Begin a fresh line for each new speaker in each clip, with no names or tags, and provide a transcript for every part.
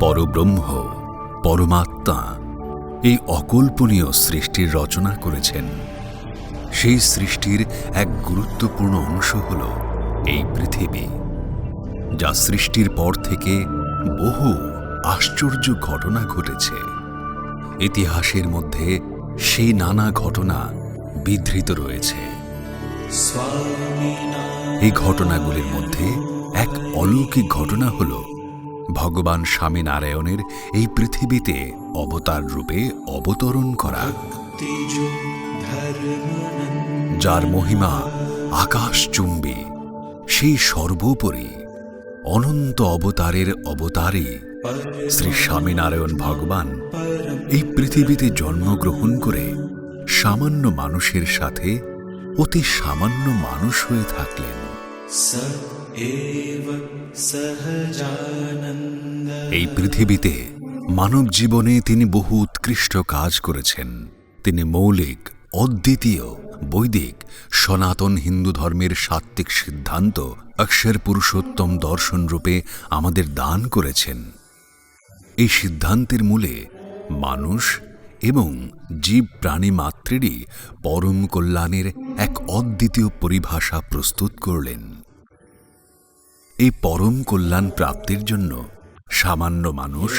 পরব্রহ্ম, পরমাত্মা এই অকল্পনীয় সৃষ্টির রচনা করেছেন। সেই সৃষ্টির এক গুরুত্বপূর্ণ অংশ হল এই পৃথিবী, যা সৃষ্টির পর থেকে বহু আশ্চর্য ঘটনা ঘটেছে। ইতিহাসের মধ্যে সেই নানা ঘটনা বিধৃত রয়েছে। এই ঘটনাগুলির মধ্যে এক অলৌকিক ঘটনা হল ভগবান স্বামীনারায়ণের এই পৃথিবীতে অবতার রূপে অবতরণ করা, যার মহিমা আকাশচুম্বী। সেই সর্বোপরি অনন্ত অবতারের অবতারী শ্রী স্বামীনারায়ণ ভগবান এই পৃথিবীতে জন্মগ্রহণ করে সামান্য মানুষের সাথে অতি সামান্য মানুষ হয়ে থাকলেন। এই পৃথিবীতে মানব জীবনে তিনি বহু উৎকৃষ্ট কাজ করেছেন। তিনি মৌলিক, অদ্বিতীয়, বৈদিক, সনাতন হিন্দু ধর্মের সাত্ত্বিক সিদ্ধান্ত অক্ষর পুরুষোত্তম দর্শন রূপে আমাদের দান করেছেন। এই সিদ্ধান্তের মূলে মানুষ এবং জীব প্রাণী মাত্রেরই পরম কল্যাণের এক অদ্বিতীয় পরিভাষা প্রস্তুত করলেন। এই পরম কল্যাণ প্রাপ্তির জন্য সামান্য মানুষ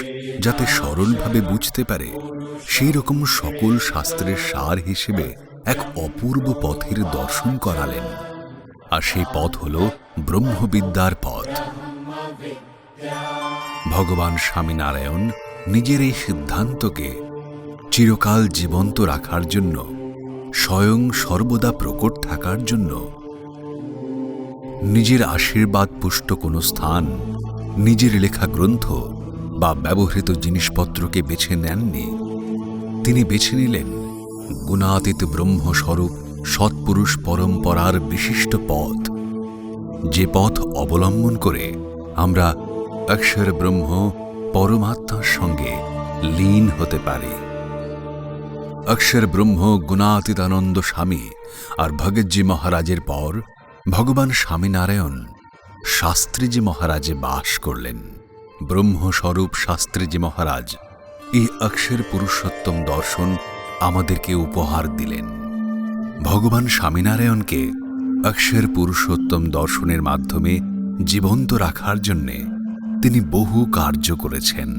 যাতে সরলভাবে বুঝতে পারে, সেই রকম সকল শাস্ত্রের সার হিসেবে এক অপূর্ব পথের দর্শন করালেন। আর সেই পথ হল ব্রহ্মবিদ্যার পথ। ভগবান স্বামীনারায়ণ নিজের এই সিদ্ধান্তকে চিরকাল জীবন্ত রাখার জন্য, স্বয়ং সর্বদা প্রকট থাকার জন্য নিজের আশীর্বাদ পুষ্ট কোনো স্থান, নিজের লেখা গ্রন্থ বা ব্যবহৃত জিনিসপত্রকে বেছে নেননি। তিনি বেছে নিলেন গুণাতীত ব্রহ্মস্বরূপ সৎপুরুষ পরম্পরার বিশিষ্ট পথ, যে পথ অবলম্বন করে আমরা অক্ষর ব্রহ্ম পরমাত্মার সঙ্গে লীন হতে পারি। অক্ষর ব্রহ্ম গুণাতীতানন্দ স্বামী আর ভগতজি মহারাজের পর ভগবান স্বামীনারায়ণ শাস্ত্রীজি মহারাজে বাস করলেন। ব্রহ্মস্বরূপ শাস্ত্রীজি মহারাজ এই অক্ষর পুরুষোত্তম দর্শন আমাদেরকে উপহার দিলেন। ভগবান স্বামীনারায়ণকে অক্ষর পুরুষোত্তম দর্শনের মাধ্যমে জীবন্ত রাখার জন্যে তিনি বহু কার্য করেছেন।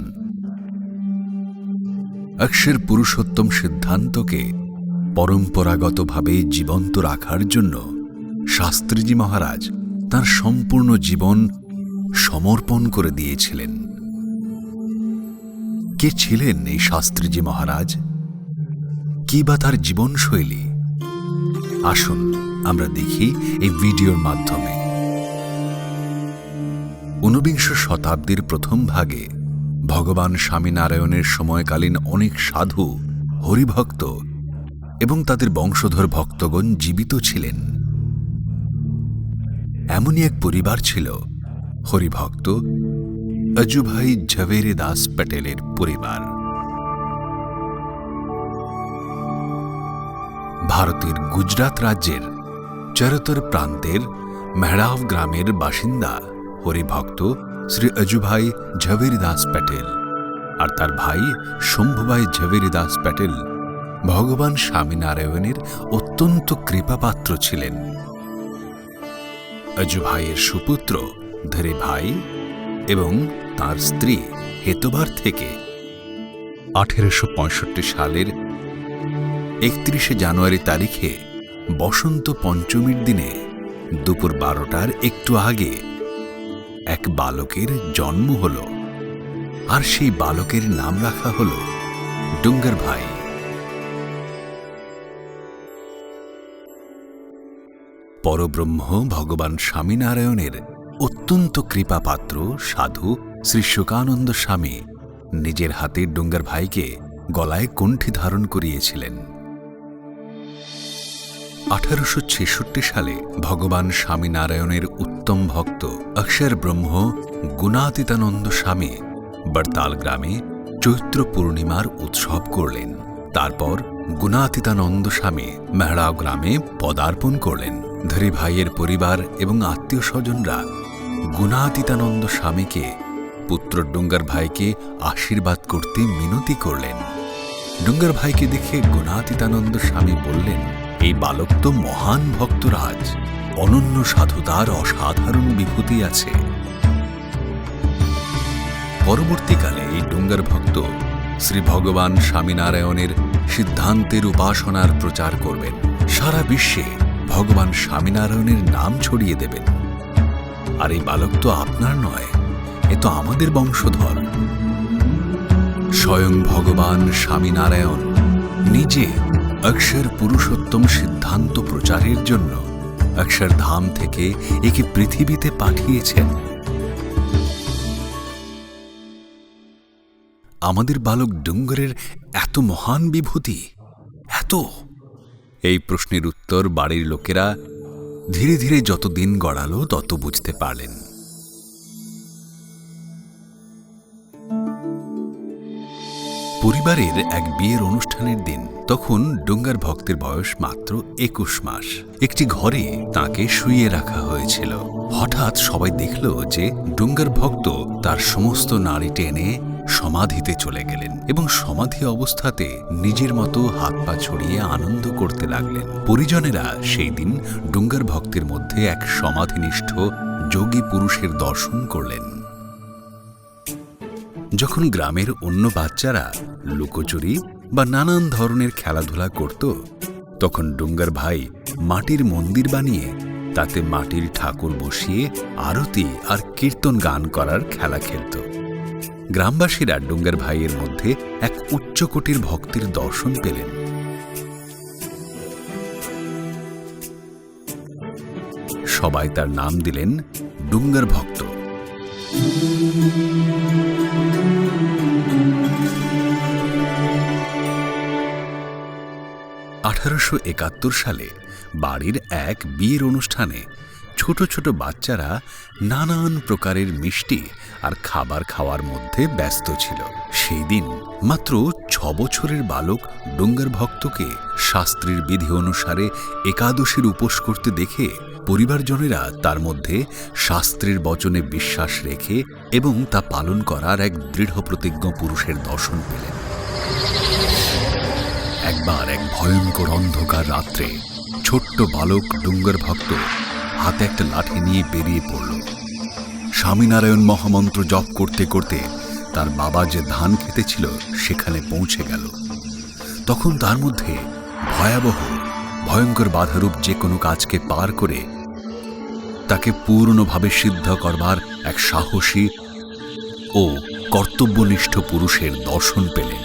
অক্ষর পুরুষোত্তম সিদ্ধান্তকে পরম্পরাগতভাবে জীবন্ত রাখার জন্য শাস্ত্রীজি মহারাজ তাঁর সম্পূর্ণ জীবন সমর্পণ করে দিয়েছিলেন। কে ছিলেন এই শাস্ত্রীজি মহারাজ? কি বা তার জীবনশৈলী? আসুন আমরা দেখি এই ভিডিওর মাধ্যমে। ঊনবিংশ শতাব্দীর প্রথম ভাগে ভগবান স্বামীনারায়ণের সময়কালীন অনেক সাধু, হরিভক্ত এবং তাদের বংশধর ভক্তগণ জীবিত ছিলেন। এমনই এক পরিবার ছিল হরিভক্ত অজুভাই ঝভেরি দাস প্যাটেলের পরিবার। ভারতের গুজরাট রাজ্যের চরতর প্রান্তের মেহরাভ গ্রামের বাসিন্দা হরিভক্ত শ্রী অজুভাই ঝভেরি দাস প্যাটেল আর তার ভাই শম্ভুভাই ঝভেরি দাস প্যাটেল ভগবান স্বামীনারায়ণের অত্যন্ত কৃপাপাত্র ছিলেন। অজুভাইয়ের সুপুত্র ধরে ভাই এবং তার স্ত্রী হেতবার থেকে 1865 সালের 31 জানুয়ারি তারিখে বসন্ত পঞ্চমীর দিনে দুপুর 12টার একটু আগে এক বালকের জন্ম হল, আর সেই বালকের নাম রাখা হল ডুঙ্গার ভাই। পরব্রহ্ম ভগবান স্বামীনারায়ণের অত্যন্ত কৃপাপাত্র সাধু শ্রী সুকানন্দ স্বামী নিজের হাতে ডুঙ্গার ভাইকে গলায় কণ্ঠী ধারণ করিয়েছিলেন। 1866 সালে ভগবান স্বামীনারায়ণের উত্তম ভক্ত অক্ষর ব্রহ্ম গুণাতীতানন্দ স্বামী বড়তাল গ্রামে চৈত্র পূর্ণিমার উৎসব করলেন। তারপর গুণাতীতানন্দ স্বামী মেহরাব গ্রামে পদার্পণ করলেন। ধরি ভাইয়ের পরিবার এবং আত্মীয় স্বজনরা গুণাতীতানন্দ স্বামীকে পুত্র ডুঙ্গার ভাইকে আশীর্বাদ করতে মিনতি করলেন। ডুঙ্গার ভাইকে দেখে গুণাতীতানন্দ স্বামী বললেন, এই বালক তো মহান ভক্তরাজ, অনন্য সাধুতার অসাধারণ বিভূতি আছে। পরবর্তীকালে এই ডুঙ্গার ভক্ত শ্রী ভগবান স্বামীনারায়ণের সিদ্ধান্তের উপাসনার প্রচার করবেন, সারা বিশ্বে ভগবান স্বামীনারায়ণের নাম ছড়িয়ে দেবেন। আর এই বালক তো আপনার নয়, এ তো আমাদের বংশধর। স্বয়ং ভগবান স্বামীনারায়ণ নিজে অক্ষর পুরুষোত্তম সিদ্ধান্ত প্রচারের জন্য অক্ষরধাম থেকে একে পৃথিবীতে পাঠিয়েছেন। আমাদের বালক ডুঙ্গরের এত মহান বিভূতি, এত? এই প্রশ্নের উত্তর বাড়ির লোকেরা ধীরে ধীরে যত দিন গড়ালো তত বুঝতে পারলেন। পরিবারের এক বিয়ের অনুষ্ঠানের দিন। তখন ডুঙ্গার ভক্তের বয়স মাত্র 21 মাস। একটি ঘরে তাকে শুইয়ে রাখা হয়েছিল। হঠাৎ সবাই দেখল যে ডুঙ্গার ভক্ত তার সমস্ত নাড়ি টেনে সমাধিতে চলে গেলেন এবং সমাধি অবস্থাতে নিজের মতো হাত পা ছড়িয়ে আনন্দ করতে লাগলেন। পরিজনেরা সেই দিন ডুঙ্গার ভক্তের মধ্যে এক সমাধিনিষ্ঠ যোগী পুরুষের দর্শন করলেন। যখন গ্রামের অন্য বাচ্চারা লুকোচুরি বা নানান ধরনের খেলাধুলা করত, তখন ডুঙ্গার ভাই মাটির মন্দির বানিয়ে তাতে মাটির ঠাকুর বসিয়ে আরতি আর কীর্তন গান করার খেলা খেলত। গ্রামবাসীরা ডুঙ্গার ভাইয়ের মধ্যে এক উচ্চকোটির ভক্তের দর্শন পেলেন। সবাই তার নাম দিলেন ডুঙ্গার ভক্ত। 1871 সালে বাড়ির এক বিয়ের অনুষ্ঠানে ছোট ছোট বাচ্চারা নানান প্রকারের মিষ্টি আর খাবার খাওয়ার মধ্যে ব্যস্ত ছিল। সেই দিন মাত্র 6 বছরের বালক ডুঙ্গার ভক্তকে শাস্ত্রের বিধি অনুসারে একাদশীর উপোস করতে দেখে পরিবারজনেরা তার মধ্যে শাস্ত্রের বচনে বিশ্বাস রেখে এবং তা পালন করার এক দৃঢ় প্রতিজ্ঞ পুরুষের দর্শন পেলেন। একবার এক ভয়ঙ্কর অন্ধকার রাত্রে ছোট্ট বালক ডুঙ্গার ভক্ত হাতে একটা লাঠি নিয়ে বেরিয়ে পড়ল। স্বামীনারায়ণ মহামন্ত্র জপ করতে করতে তার বাবা যে ধান খেতে ছিল সেখানে পৌঁছে গেল। তখন তার মধ্যে ভয়ঙ্কর বাধারূপ যে কোনো কাজকে পার করে তাকে পূর্ণভাবে সিদ্ধ করবার এক সাহসী ও কর্তব্যনিষ্ঠ পুরুষের দর্শন পেলেন।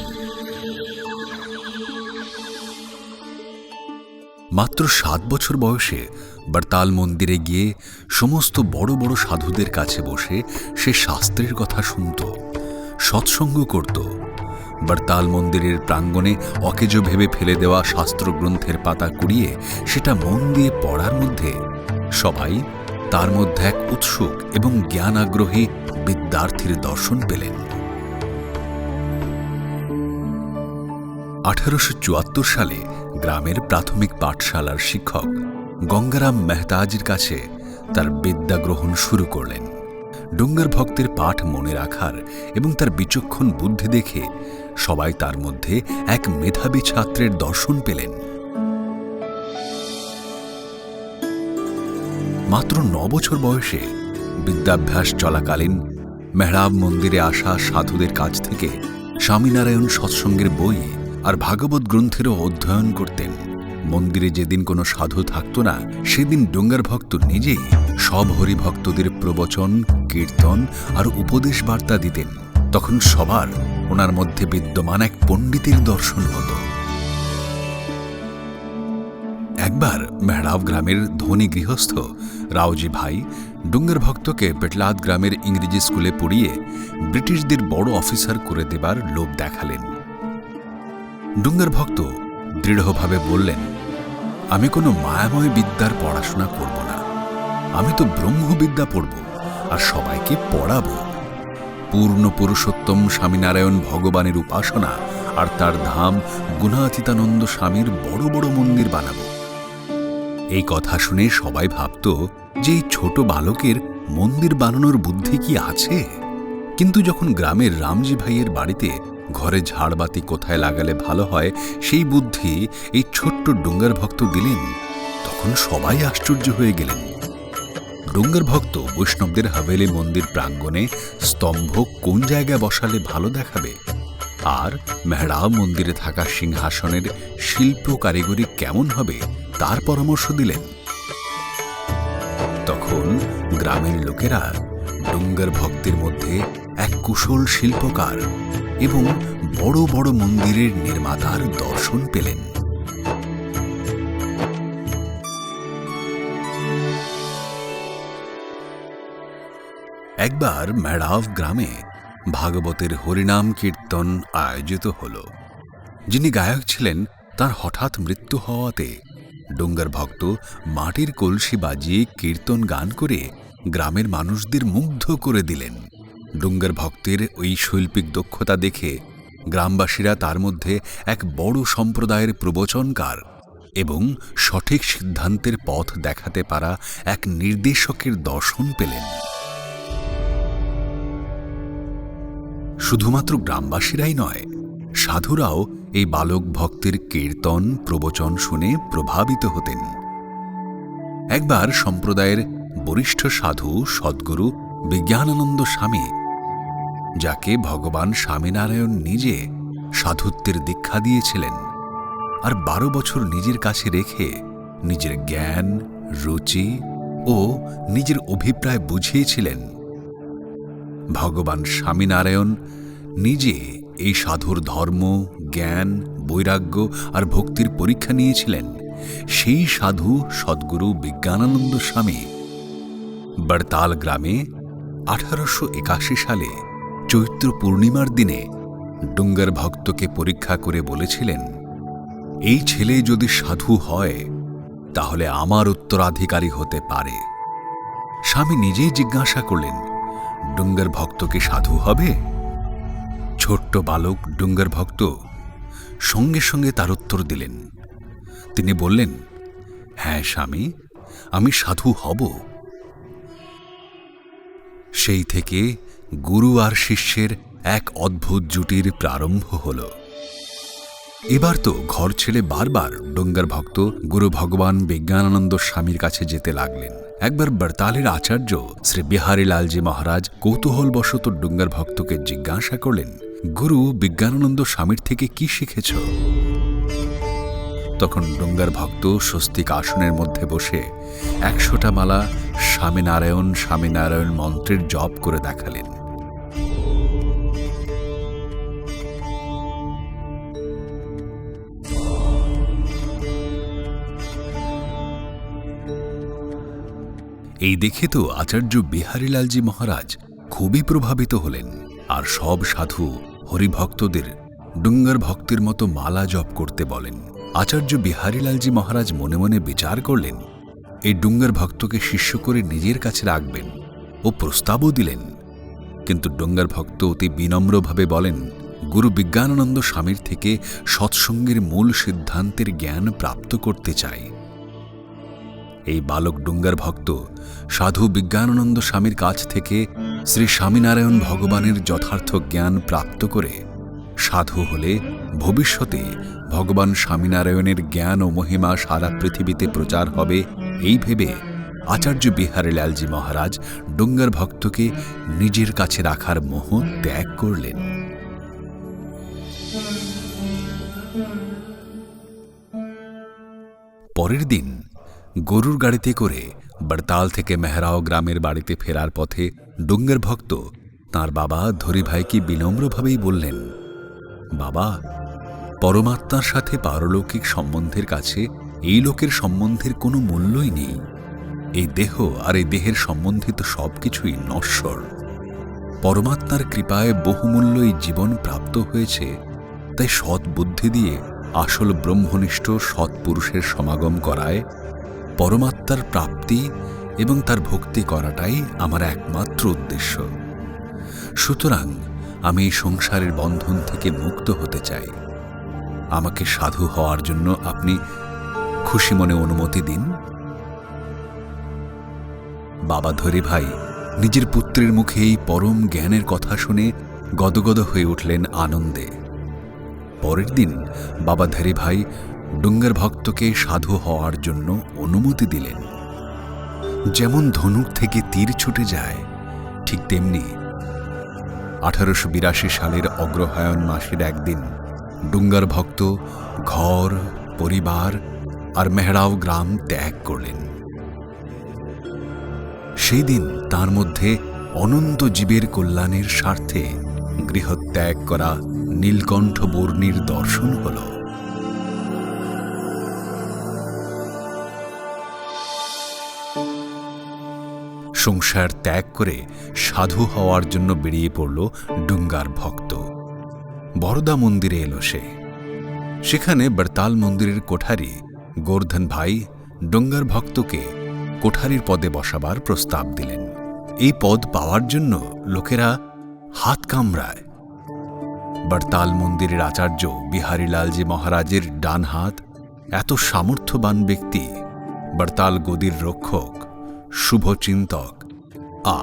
মাত্র 7 বছর বয়সে বড়তাল মন্দিরে গিয়ে সমস্ত বড় বড় সাধুদের কাছে বসে সে শাস্ত্রের কথা শুনত, সৎসঙ্গ করত। বড়তাল মন্দিরের প্রাঙ্গণে অকেজো ভেবে ফেলে দেওয়া শাস্ত্রগ্রন্থের পাতা কুড়িয়ে সেটা মন দিয়ে পড়ার মধ্যে সবাই তার মধ্যে এক উৎসুক এবং জ্ঞান আগ্রহী বিদ্যার্থীর দর্শন পেলেন। 1874 সালে গ্রামের প্রাথমিক পাঠশালার শিক্ষক গঙ্গারাম মেহতাজির কাছে তার বিদ্যা গ্রহণ শুরু করলেন। ডুঙ্গার ভক্তের পাঠ মনে রাখার এবং তার বিচক্ষণ বুদ্ধি দেখে সবাই তার মধ্যে এক মেধাবী ছাত্রের দর্শন পেলেন। মাত্র 9 বছর বয়সে বিদ্যাভ্যাস চলাকালীন মেহরাব মন্দিরে আসা সাধুদের কাছ থেকে স্বামীনারায়ণ সৎসঙ্গের বই আর ভাগবত গ্রন্থেরও অধ্যয়ন করতেন। মন্দিরে যেদিন কোনো সাধু থাকত না, সেদিন ডুঙ্গার ভক্ত নিজেই সব হরিভক্তদের প্রবচন, কীর্তন আর উপদেশ বার্তা দিতেন। তখন সবার ওনার মধ্যে বিদ্যমান এক পণ্ডিতের দর্শন হতো। একবার মেহরাব গ্রামের ধনী গৃহস্থ রাওজি ভাই ডুঙ্গার ভক্তকে পেটলাদ গ্রামের ইংরেজি স্কুলে পড়িয়ে ব্রিটিশদের বড় অফিসার করে দেবার লোভ দেখালেন। ডুঙ্গার ভক্ত দৃঢ়ভাবে বললেন, আমি কোনো মায়াময় বিদ্যার পড়াশোনা করব না, আমি তো ব্রহ্মবিদ্যা পড়ব আর সবাইকে পড়াব। পূর্ণ পুরুষোত্তম স্বামীনারায়ণ ভগবানের উপাসনা আর তার ধাম গুণাতীতানন্দ স্বামীর বড় বড় মন্দির বানাব। এই কথা শুনে সবাই ভাবত যে এই ছোট বালকের মন্দির বানানোর বুদ্ধি কি আছে? কিন্তু যখন গ্রামের রামজি ভাইয়ের বাড়িতে ঘরে ঝাড়বাতি কোথায় লাগালে ভালো হয় সেই বুদ্ধি এই ছোট্ট ডুঙ্গার ভক্ত দিলেন, তখন সবাই আশ্চর্য হয়ে গেলেন। ডুঙ্গার ভক্ত বৈষ্ণবদের হাভেলি মন্দির প্রাঙ্গণে স্তম্ভ কোন জায়গায় বসালে ভালো দেখাবে, আর মেহরাব মন্দিরে থাকা সিংহাসনের শিল্প কারিগরি কেমন হবে তার পরামর্শ দিলেন। তখন গ্রামের লোকেরা ডুঙ্গার ভক্তের মধ্যে এক কুশল শিল্পকার এবং বড় বড় মন্দিরের নির্মাতার দর্শন পেলেন। একবার মেহরাব গ্রামে ভাগবতের হরিনাম কীর্তন আয়োজিত হল। যিনি গায়ক ছিলেন তার হঠাৎ মৃত্যু হওয়াতে ডুঙ্গার ভক্ত মাটির কলসি বাজিয়ে কীর্তন গান করে গ্রামের মানুষদের মুগ্ধ করে দিলেন। ডুঙ্গার ভক্তের ওই শৈল্পিক দক্ষতা দেখে গ্রামবাসীরা তার মধ্যে এক বড় সম্প্রদায়ের প্রবচনকার এবং সঠিক সিদ্ধান্তের পথ দেখাতে পারা এক নির্দেশকের দর্শন পেলেন। শুধুমাত্র গ্রামবাসীরাই নয়, সাধুরাও এই বালক ভক্তের কীর্তন প্রবচন শুনে প্রভাবিত হতেন। একবার সম্প্রদায়ের বরিষ্ঠ সাধু সদ্গুরু বিজ্ঞানানন্দ স্বামী, যাকে ভগবান স্বামীনারায়ণ নিজে সাধুত্বের দীক্ষা দিয়েছিলেন আর 12 বছর নিজের কাছে রেখে নিজের জ্ঞান, রুচি ও নিজের অভিপ্রায় বুঝিয়েছিলেন, ভগবান স্বামীনারায়ণ নিজে এই সাধুর ধর্ম, জ্ঞান, বৈরাগ্য আর ভক্তির পরীক্ষা নিয়েছিলেন। সেই সাধু সদ্গুরু বিজ্ঞানানন্দ স্বামী বড়তাল গ্রামে 1881 সালে চৈত্র পূর্ণিমার দিনে ডুঙ্গার ভক্তকে পরীক্ষা করে বলেছিলেন, এই ছেলে যদি সাধু হয় তাহলে আমার উত্তরাধিকারী হতে পারে। স্বামী নিজেই জিজ্ঞাসা করলেন, ডুঙ্গার ভক্ত কি সাধু হবে? ছোট্ট বালক ডুঙ্গার ভক্ত সঙ্গে সঙ্গে তার উত্তর দিলেন। তিনি বললেন, হ্যাঁ স্বামী, আমি সাধু হব। সেই থেকে গুরু আর শিষ্যের এক অদ্ভুত জুটির প্রারম্ভ হল। এবার তো ঘর ছেড়ে বারবার ডুঙ্গার ভক্ত গুরু ভগবান বিজ্ঞানানন্দ স্বামীর কাছে যেতে লাগলেন। একবার বড়তালের আচার্য শ্রী বিহারীলালজি মহারাজ কৌতূহলবশত ডুঙ্গার ভক্তকে জিজ্ঞাসা করলেন, গুরু বিজ্ঞানানন্দ স্বামীর থেকে কি শিখেছ? তখন ডুঙ্গার ভক্ত স্বস্তিক আসনের মধ্যে বসে 100টা মালা স্বামীনারায়ণ স্বামীনারায়ণ মন্ত্রের জপ করে দেখালেন। এই দেখে তো আচার্য বিহারীলালজি মহারাজ খুবই প্রভাবিত হলেন, আর সব সাধু হরিভক্তদের ডুঙ্গার ভক্তের মতো মালা জপ করতে বলেন। আচার্য বিহারীলালজি মহারাজ মনে মনে বিচার করলেন, এই ডুঙ্গার ভক্তকে শিষ্য করে নিজের কাছে রাখবেন ও প্রস্তাবও দিলেন। কিন্তু ডুঙ্গার ভক্ত অতি বিনম্রভাবে বলেন, গুরু বিজ্ঞানানন্দ স্বামীর থেকে সৎসঙ্গের মূল সিদ্ধান্তের জ্ঞান প্রাপ্ত করতে চাই। এই বালক ডুঙ্গার ভক্ত সাধু বিজ্ঞানানন্দ স্বামীর কাছ থেকে শ্রী স্বামীনারায়ণ ভগবানের যথার্থ জ্ঞান প্রাপ্ত করে সাধু হলে ভবিষ্যতে ভগবান স্বামীনারায়ণের জ্ঞান ও মহিমা সারা পৃথিবীতে প্রচার হবে, এই ভেবে আচার্য বিহারীলালজি মহারাজ ডুঙ্গার ভক্তকে নিজের কাছে রাখার মোহ ত্যাগ করলেন। পরের দিন গরুর গাড়িতে করে বড়তাল থেকে মেহরাও গ্রামের বাড়িতে ফেরার পথে ডুঙ্গার ভক্ত তাঁর বাবা ধরি ভাইকে বিনম্রভাবেই বললেন, বাবা, পরমাত্মার সাথে পারলৌকিক সম্বন্ধের কাছে এই লোকের সম্বন্ধের কোনো মূল্যই নেই। এই দেহ আর এই দেহের সম্বন্ধিত সবকিছুই নশ্বর। পরমাত্মার কৃপায় বহুমূল্য এই জীবন প্রাপ্ত হয়েছে, তাই সৎ বুদ্ধি দিয়ে আসল ব্রহ্মনিষ্ঠ সৎপুরুষের সমাগম করায় পরমাত্মার প্রাপ্তি এবং তার ভক্তি করাটাই আমার একমাত্র উদ্দেশ্য। সুতরাং আমি এই সংসারের বন্ধন থেকে মুক্ত হতে চাই। আমাকে সাধু হওয়ার জন্য আপনি খুশি মনে অনুমতি দিন। বাবা ধরি ভাই নিজের পুত্রের মুখে এই পরম জ্ঞানের কথা শুনে গদগদ হয়ে উঠলেন আনন্দে। পরের দিন বাবা ধারি ভাই ডুঙ্গার ভক্তকে সাধু হওয়ার জন্য অনুমতি দিলেন। যেমন ধনুক থেকে তীর ছুটে যায়, ঠিক তেমনি 1882 সালের অগ্রহায়ণ মাসের একদিন ডুঙ্গার ভক্ত ঘর, পরিবার আর মেহরাও গ্রাম ত্যাগ করলেন। সেই দিন তার মধ্যে অনন্ত জীবের কল্যাণের স্বার্থে গৃহত্যাগ করা নীলকণ্ঠ বর্ণীর দর্শন হল। সংসার ত্যাগ করে সাধু হওয়ার জন্য বেরিয়ে পড়ল ডুঙ্গার ভক্ত। বরদা মন্দিরে এলো সে। সেখানে বড়তাল মন্দিরের কোঠারি গোর্ধন ভাই ডুঙ্গার ভক্তকে কোঠারির পদে বসাবার প্রস্তাব দিলেন। এই পদ পাওয়ার জন্য লোকেরা হাত কামড়ায়। বড়তাল মন্দিরের আচার্য বিহারীলালজি মহারাজের ডান হাত, এত সামর্থ্যবান ব্যক্তি, বড়তাল গদির রক্ষক, শুভচিন্তক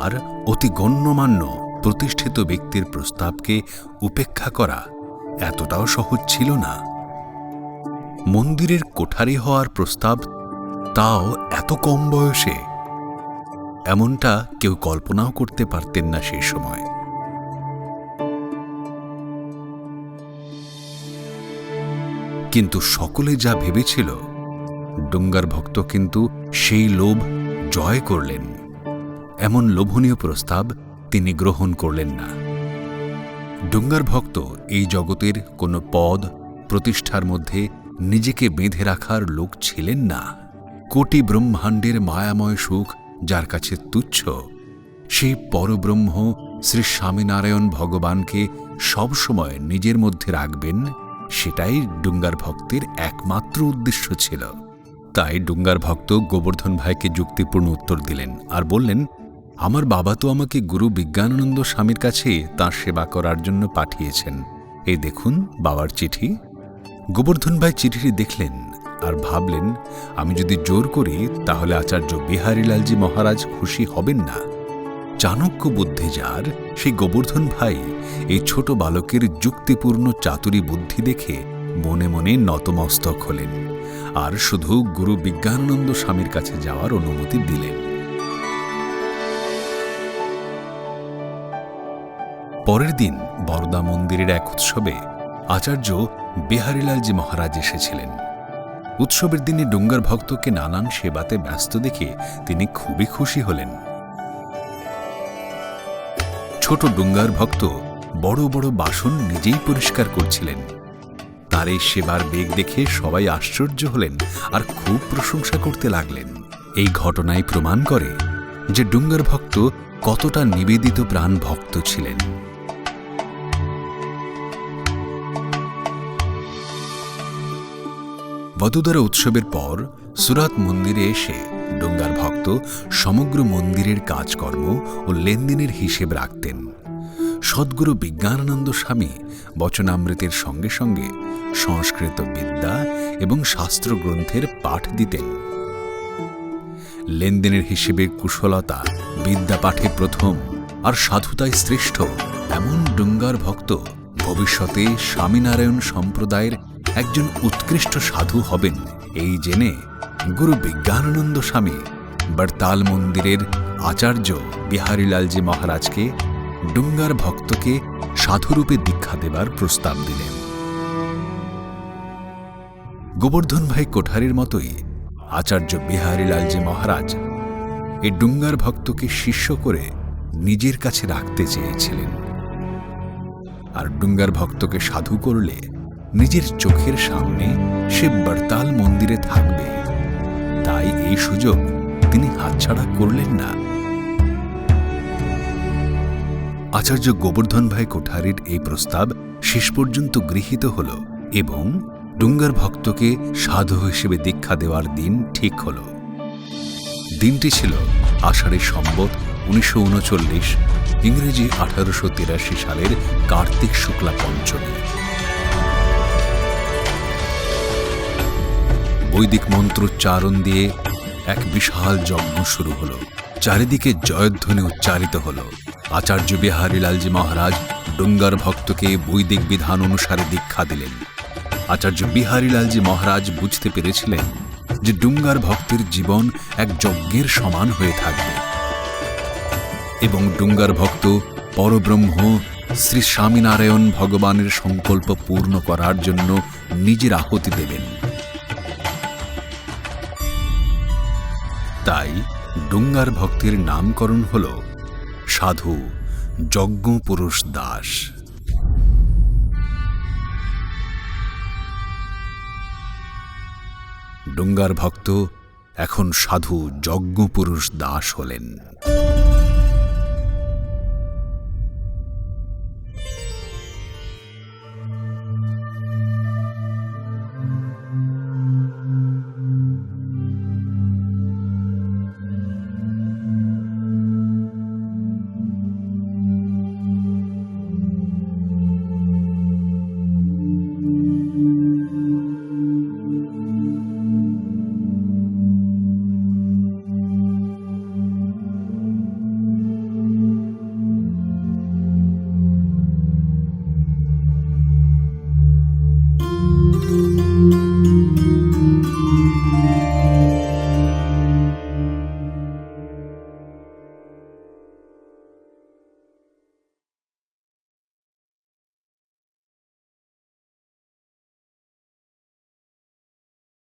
আর অতি গণ্যমান্য প্রতিষ্ঠিত ব্যক্তির প্রস্তাবকে উপেক্ষা করা এতটাও সহজ ছিল না। মন্দিরের কোঠারি হওয়ার প্রস্তাব, তাও এত কম বয়সে, এমনটা কেউ কল্পনাও করতে পারতেন না সেই সময়। কিন্তু সকলে যা ভেবেছিল, ডুঙ্গার ভক্ত কিন্তু সেই লোভ জয় করলেন। এমন লোভনীয় প্রস্তাব তিনি গ্রহণ করলেন না। ডুঙ্গার ভক্ত এই জগতের কোনো পদ প্রতিষ্ঠার মধ্যে নিজেকে বেঁধে রাখার লোক ছিলেন না। কোটি ব্রহ্মাণ্ডের মায়াময় সুখ যার কাছে তুচ্ছ, সেই পরব্রহ্ম শ্রী স্বামীনারায়ণ ভগবানকে সবসময় নিজের মধ্যে রাখবেন, সেটাই ডুঙ্গার ভক্তের একমাত্র উদ্দেশ্য ছিল। তাই ডুঙ্গার ভক্ত গোবর্ধন ভাইকে যুক্তিপূর্ণ উত্তর দিলেন আর বললেন, আমার বাবা তো আমাকে গুরু বিজ্ঞানানন্দ স্বামীর কাছে তাঁর সেবা করার জন্য পাঠিয়েছেন। এই দেখুন বাবার চিঠি। গোবর্ধন ভাই চিঠিটি দেখলেন আর ভাবলেন, আমি যদি জোর করি তাহলে আচার্য বিহারীলালজি মহারাজ খুশি হবেন না। চাণক্য বুদ্ধি যার, সেই গোবর্ধন ভাই এই ছোট বালকের যুক্তিপূর্ণ চাতুরী বুদ্ধি দেখে মনে মনে নতমস্তক হলেন আর শুধু গুরু বিজ্ঞানানন্দ স্বামীর কাছে যাওয়ার অনুমতি দিলেন। পরের দিন বরদা মন্দিরের এক উৎসবে আচার্য বিহারীলালজি মহারাজ এসেছিলেন। উৎসবের দিনে ডুঙ্গার ভক্তকে নানান সেবাতে ব্যস্ত দেখে তিনি খুবই খুশি হলেন। ছোট ডুঙ্গার ভক্ত বড় বড় বাসন নিজেই পরিষ্কার করছিলেন। তার এই সেবার বেগ দেখে সবাই আশ্চর্য হলেন আর খুব প্রশংসা করতে লাগলেন। এই ঘটনাই প্রমাণ করে যে ডুঙ্গার ভক্ত কতটা নিবেদিত প্রাণ ভক্ত ছিলেন। বদোদরা উৎসবের পর সুরাত মন্দিরে এসে ডুঙ্গার ভক্ত সমগ্র মন্দিরের কাজকর্ম ও লেনদেনের হিসেব রাখতেন। সদ্গুরু বিজ্ঞানানন্দ স্বামী বচনামৃতের সঙ্গে সঙ্গে সংস্কৃত বিদ্যা এবং শাস্ত্রগ্রন্থের পাঠ দিতেন। লেনদেনের হিসেবে কুশলতা বিদ্যা পাঠে প্রথম আর সাধুতায় শ্রেষ্ঠ এমন ডুঙ্গার ভক্ত ভবিষ্যতে স্বামীনারায়ণ সম্প্রদায়ের একজন উৎকৃষ্ট সাধু হবেন, এই জেনে গুরু বিজ্ঞানানন্দ স্বামী বড়তাল মন্দিরের আচার্য বিহারীলালজি মহারাজকে ডুঙ্গার ভক্তকে সাধুরূপে দীক্ষা দেবার প্রস্তাব দিলেন। গোবর্ধন ভাই কোঠারির মতোই আচার্য বিহারীলালজি মহারাজ এই ডুঙ্গার ভক্তকে শিষ্য করে নিজের কাছে রাখতে চেয়েছিলেন। আর ডুঙ্গার ভক্তকে সাধু করলে নিজের চোখের সামনে সে বড়তাল মন্দিরে থাকবে, তাই এই সুযোগ তিনি হাতছাড়া করলেন না। আচার্য গোবর্ধন ভাই কোঠারির এই প্রস্তাব শেষ পর্যন্ত গৃহীত হল এবং ডুঙ্গার ভক্তকে সাধু হিসেবে দীক্ষা দেওয়ার দিন ঠিক হল। দিনটি ছিল আষাঢ়ী সম্বত 1939, ইংরেজি 1883 সালের কার্তিক শুক্লা পঞ্চমী। বৈদিক মন্ত্রোচ্চারণ দিয়ে এক বিশাল যজ্ঞ শুরু হল। চারিদিকে জয়ধ্বনি উচ্চারিত হল। আচার্য বিহারী লালজি মহারাজ ডুঙ্গার ভক্তকে বৈদিক বিধান অনুসারে দীক্ষা দিলেন। আচার্য বিহারী লালজি মহারাজ বুঝতে পেরেছিলেন যে ডুঙ্গার ভক্তের জীবন এক যজ্ঞের সমান হয়ে থাকবে এবং ডুঙ্গার ভক্ত পরব্রহ্ম শ্রী স্বামীনারায়ণ ভগবানের সংকল্প পূর্ণ করার জন্য নিজের আহুতি দেবেন। তাই ডুঙ্গার ভক্তের নামকরণ হল সাধু যজ্ঞপুরুষ দাস। ডুঙ্গার ভক্ত এখন সাধু যজ্ঞপুরুষ দাস হলেন।